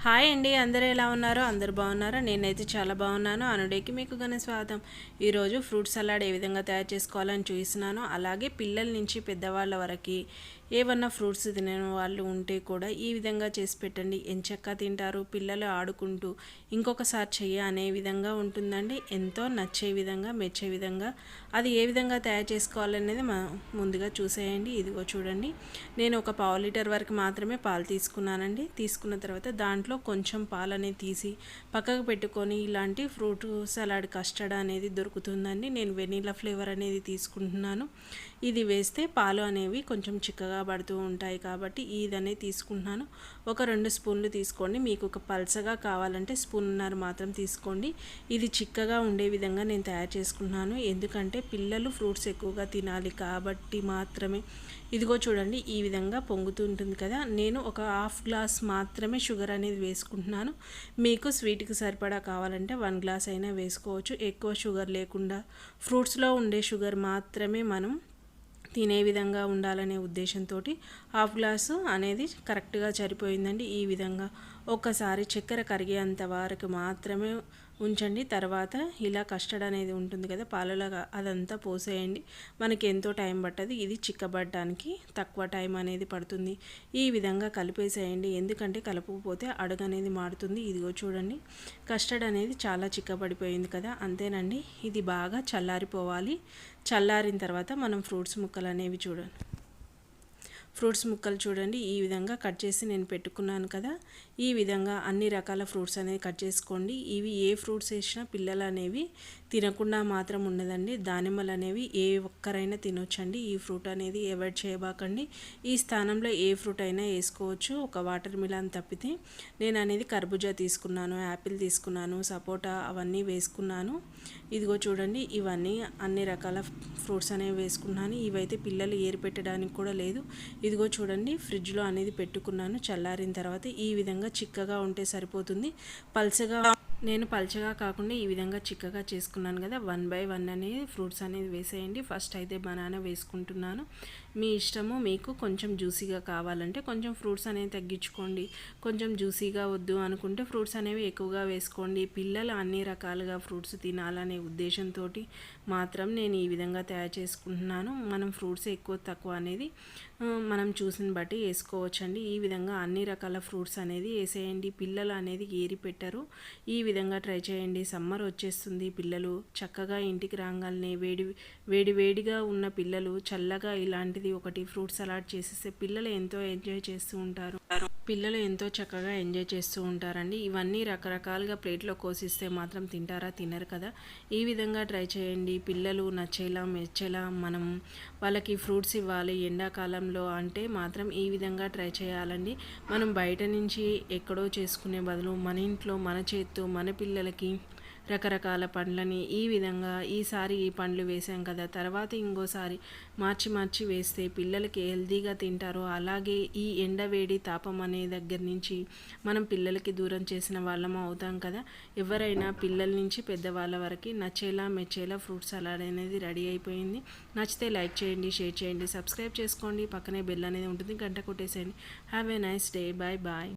Hi అండి, అందరూ ఎలా ఉన్నారో? అందరూ బాగున్నారా? నేనైతే చాలా బాగున్నాను. అనుడేకి మీకు ఘన స్వాగతం. ఈరోజు ఫ్రూట్ సలాడ్ ఏ విధంగా తయారు చేసుకోవాలని చూపిస్తున్నాను. అలాగే పిల్లల నుంచి పెద్దవాళ్ళ వరకు ఏమన్నా ఫ్రూట్స్ తినని వాళ్ళు ఉంటే కూడా ఈ విధంగా చేసి పెట్టండి. ఎంచక్కా తింటారు. పిల్లలు ఆడుకుంటూ ఇంకొకసారి చెయ్య అనే విధంగా ఉంటుందండి. ఎంతో నచ్చే విధంగా, మెచ్చే విధంగా అది ఏ విధంగా తయారు చేసుకోవాలనేది ముందుగా చూసేయండి. ఇదిగో చూడండి, నేను ఒక పావు లీటర్ వరకు మాత్రమే పాలు తీసుకున్నానండి. తీసుకున్న తర్వాత దాంట్లో కొంచెం పాలని తీసి పక్కకు పెట్టుకొని ఇలాంటి ఫ్రూట్ సలాడ్ కస్టర్డ్ అనేది దొరుకుతుందండి. నేను వెనీలా ఫ్లేవర్ అనేది తీసుకుంటున్నాను. ఇది వేస్తే పాలు అనేవి కొంచెం చిక్కగా పడుతూ ఉంటాయి కాబట్టి ఇదనే తీసుకుంటున్నాను. ఒక 2 స్పూన్లు తీసుకోండి. మీకు ఒక పల్చగా కావాలంటే స్పూన్నర మాత్రం తీసుకోండి. ఇది చిక్కగా ఉండే విధంగా నేను తయారు చేసుకుంటున్నాను. ఎందుకంటే పిల్లలు ఫ్రూట్స్ ఎక్కువగా తినాలి కాబట్టి మాత్రమే. ఇదిగో చూడండి, ఈ విధంగా పొంగుతూ ఉంటుంది కదా. నేను ఒక హాఫ్ గ్లాస్ మాత్రమే షుగర్ అనేది వేసుకుంటున్నాను. మీకు స్వీట్కి సరిపడా కావాలంటే 1 గ్లాస్ అయినా వేసుకోవచ్చు. ఎక్కువ షుగర్ లేకుండా ఫ్రూట్స్లో ఉండే షుగర్ మాత్రమే మనం తినే విధంగా ఉండాలనే ఉద్దేశంతో హాఫ్ గ్లాసు అనేది కరెక్ట్గా సరిపోయిందండి. ఈ విధంగా ఒక్కసారి చక్కెర కరిగేంత వరకు మాత్రమే ఉంచండి. తర్వాత ఇలా కస్టర్డ్ అనేది ఉంటుంది కదా, పాలలాగా అదంతా పోసేయండి. మనకి ఎంతో టైం పట్టదు. ఇది చిక్కబడడానికి తక్కువ టైం అనేది పడుతుంది. ఈ విధంగా కలిపేసేయండి. ఎందుకంటే కలపకపోతే అడుగు అనేది మాడుతుంది. ఇదిగో చూడండి, కస్టర్డ్ అనేది చాలా చిక్కబడిపోయింది కదా. అంతేనండి, ఇది బాగా చల్లారిపోవాలి. చల్లారిన తర్వాత మనం ఫ్రూట్స్ ముక్కలు అనేవి ఫ్రూట్స్ ముక్కలు చూడండి, ఈ విధంగా కట్ చేసి నేను పెట్టుకున్నాను కదా. ఈ విధంగా అన్ని రకాల ఫ్రూట్స్ అనేవి కట్ చేసుకోండి. ఇవి ఏ ఫ్రూట్స్ వేసినా పిల్లలు అనేవి తినకుండా మాత్రం ఉండదండి. దానిమ్మలు అనేవి ఏ ఒక్కరైనా తినొచ్చండి. ఈ ఫ్రూట్ అనేది అవాయిడ్ చేయబాకండి. ఈ స్థానంలో ఏ ఫ్రూట్ అయినా వేసుకోవచ్చు, ఒక వాటర్ మిలన్ తప్పితే. నేను అనేది కర్బూజా తీసుకున్నాను, యాపిల్ తీసుకున్నాను, సపోటా అవన్నీ వేసుకున్నాను. ఇదిగో చూడండి, ఇవన్నీ అన్ని రకాల ఫ్రూట్స్ అనేవి వేసుకున్నాను. ఇవైతే పిల్లలు ఏరి పెట్టడానికి కూడా లేదు. ఇదిగో చూడండి, ఫ్రిడ్జ్లో అనేది పెట్టుకున్నాను. చల్లారిన తర్వాత ఈ విధంగా చిక్కగా ఉంటే సరిపోతుంది. నేను పల్చగా కాకుండా ఈ విధంగా చిక్కగా చేసుకున్నాను కదా. 1 బై 1 అనేది ఫ్రూట్స్ అనేది వేసేయండి. ఫస్ట్ అయితే బనానా వేసుకుంటున్నాను. మీ ఇష్టము. మీకు కొంచెం జ్యూసీగా కావాలంటే కొంచెం ఫ్రూట్స్ అనేవి తగ్గించుకోండి. కొంచెం జ్యూసీగా వద్దు అనుకుంటే ఫ్రూట్స్ అనేవి ఎక్కువగా వేసుకోండి. పిల్లలు అన్ని రకాలుగా ఫ్రూట్స్ తినాలనే ఉద్దేశంతో మాత్రం నేను ఈ విధంగా తయారు చేసుకుంటున్నాను. మనం ఫ్రూట్స్ ఎక్కువ తక్కువ అనేది మనం చూసిన బట్టి వేసుకోవచ్చండి. ఈ విధంగా అన్ని రకాల ఫ్రూట్స్ అనేది వేసేయండి. పిల్లలు అనేది ఏరి పెట్టరు. ఈ విధంగా ట్రై చేయండి. సమ్మర్ వచ్చేస్తుంది. పిల్లలు చక్కగా ఇంటికి రాగానే వేడిగా ఉన్న పిల్లలు చల్లగా ఇలాంటిది ఒకటి ఫ్రూట్ సలాడ్ చేసేస్తే పిల్లలు ఎంతో ఎంజాయ్ చేస్తూ ఉంటారు. పిల్లలు ఎంతో చక్కగా ఎంజాయ్ చేస్తూ ఉంటారండి. ఇవన్నీ రకరకాలుగా ప్లేట్లో కోసిస్తే మాత్రం తింటారా? తినరు కదా. ఈ విధంగా ట్రై చేయండి. పిల్లలు నచ్చేలా మెచ్చేలా మనం వాళ్ళకి ఫ్రూట్స్ ఇవ్వాలి. ఎండాకాలంలో అంటే మాత్రం ఈ విధంగా ట్రై చేయాలండి. మనం బయట నుంచి ఎక్కడో చేసుకునే బదులు మన ఇంట్లో మన చేత్తో మన పిల్లలకి రకరకాల పండ్లని ఈ విధంగా ఈసారి ఈ పండ్లు వేసాం కదా, తర్వాత ఇంకోసారి మార్చి వేస్తే పిల్లలకి హెల్తీగా తింటారు. అలాగే ఈ ఎండవేడి తాపం అనే దగ్గర నుంచి మనం పిల్లలకి దూరం చేసిన వాళ్ళము అవుతాం కదా. ఎవరైనా పిల్లల నుంచి పెద్దవాళ్ళ వరకు నచ్చేలా మెచ్చేలా ఫ్రూట్ సలాడ్ అనేది రెడీ అయిపోయింది. నచ్చితే లైక్ చేయండి, షేర్ చేయండి, సబ్స్క్రైబ్ చేసుకోండి. పక్కనే బెల్ అనేది ఉంటుంది, గంట కొట్టేసేయండి. Have a nice day. Bye bye.